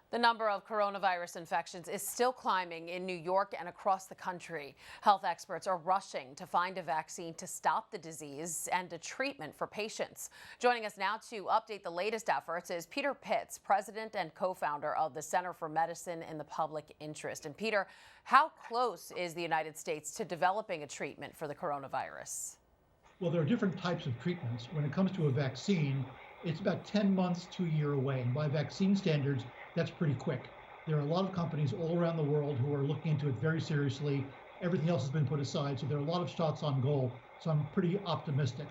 The number of coronavirus infections is still climbing in New York and across the country. Health experts are rushing to find a vaccine to stop the disease and a treatment for patients. Joining us now to update the latest efforts is Peter Pitts, president and co-founder of the Center for Medicine in the Public Interest. And Peter, how close is the United States to developing a treatment for the coronavirus? Well, there are different types of treatments. When it comes to a vaccine, it's about 10 months to a year away. And by vaccine standards, that's pretty quick. There are a lot of companies all around the world who are looking into it very seriously. Everything else has been put aside, so there are a lot of shots on goal. So I'm pretty optimistic.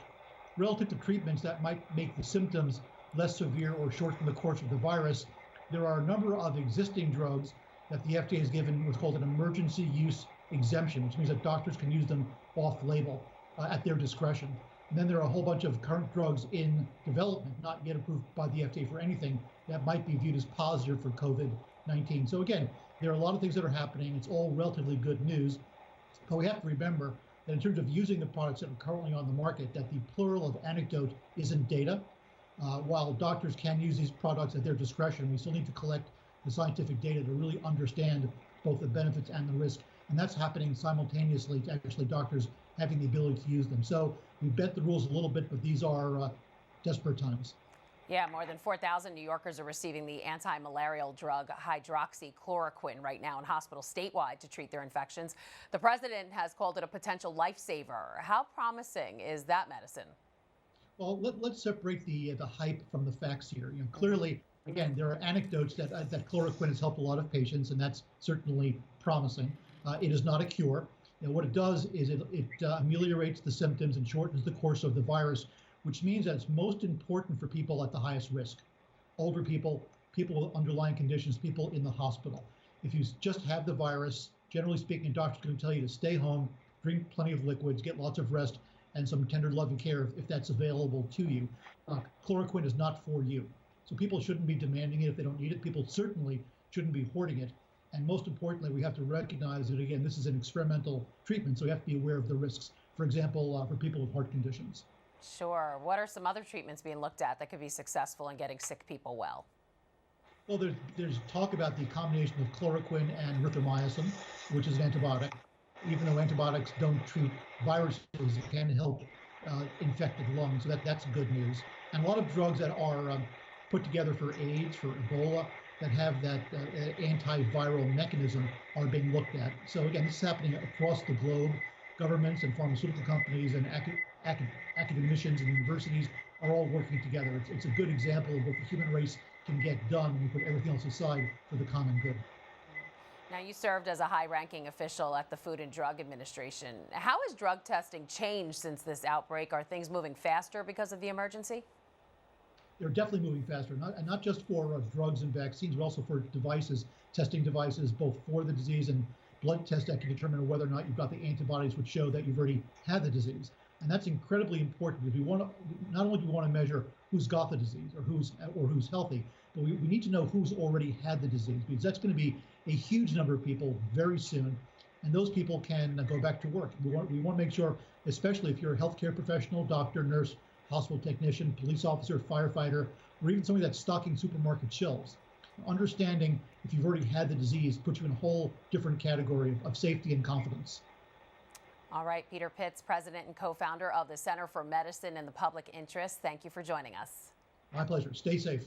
Relative to treatments that might make the symptoms less severe or shorten the course of the virus, there are a number of existing drugs that the FDA has given what's called an emergency use exemption, which means that doctors can use them off-label at their discretion. And then there are a whole bunch of current drugs in development, not yet approved by the FDA for anything, that might be viewed as positive for COVID-19. So again, there are a lot of things that are happening. It's all relatively good news. But we have to remember that in terms of using the products that are currently on the market, that the plural of anecdote isn't data. While doctors can use these products at their discretion, we still need to collect the scientific data to really understand both the benefits and the risk. And that's happening simultaneously to actually doctors having the ability to use them. So we bent the rules a little bit, but these are desperate times. Yeah, more than 4,000 New Yorkers are receiving the anti-malarial drug hydroxychloroquine right now in hospitals statewide to treat their infections. The president has called it a potential lifesaver. How promising is that medicine? Well, let's separate the hype from the facts here. Clearly, again, there are anecdotes that chloroquine has helped a lot of patients, and that's certainly promising. It is not a cure. What it does is it ameliorates the symptoms and shortens the course of the virus, which means that it's most important for people at the highest risk. Older people, people with underlying conditions, people in the hospital. If you just have the virus, generally speaking, doctors are going to tell you to stay home, drink plenty of liquids, get lots of rest, and some tender loving care if that's available to you. Chloroquine is not for you. So people shouldn't be demanding it if they don't need it. People certainly shouldn't be hoarding it. And most importantly, we have to recognize that, again, this is an experimental treatment, so we have to be aware of the risks. For example, for people with heart conditions. Sure. What are some other treatments being looked at that could be successful in getting sick people well? Well, there's talk about the combination of chloroquine and erythromycin, which is an antibiotic. Even though antibiotics don't treat viruses, it can help infected lungs, so that's good news. And a lot of drugs that are put together for AIDS, for Ebola, that have that antiviral mechanism are being looked at. So again, this is happening across the globe. Governments and pharmaceutical companies and academicians and universities are all working together. It's a good example of what the human race can get done when we put everything else aside for the common good. Now, you served as a high-ranking official at the Food and Drug Administration. How has drug testing changed since this outbreak? Are things moving faster because of the emergency? They're definitely moving faster, not just for drugs and vaccines, but also for devices, testing devices, both for the disease and blood tests that can determine whether or not you've got the antibodies which show that you've already had the disease. And that's incredibly important because we want to, not only do we want to measure who's got the disease or who's healthy, but we need to know who's already had the disease, because that's going to be a huge number of people very soon. And those people can go back to work. We want to make sure, especially if you're a healthcare professional, doctor, nurse, hospital technician, police officer, firefighter, or even somebody that's stocking supermarket shelves. Understanding if you've already had the disease puts you in a whole different category of safety and confidence. All right, Peter Pitts, president and co-founder of the Center for Medicine in the Public Interest. Thank you for joining us. My pleasure. Stay safe.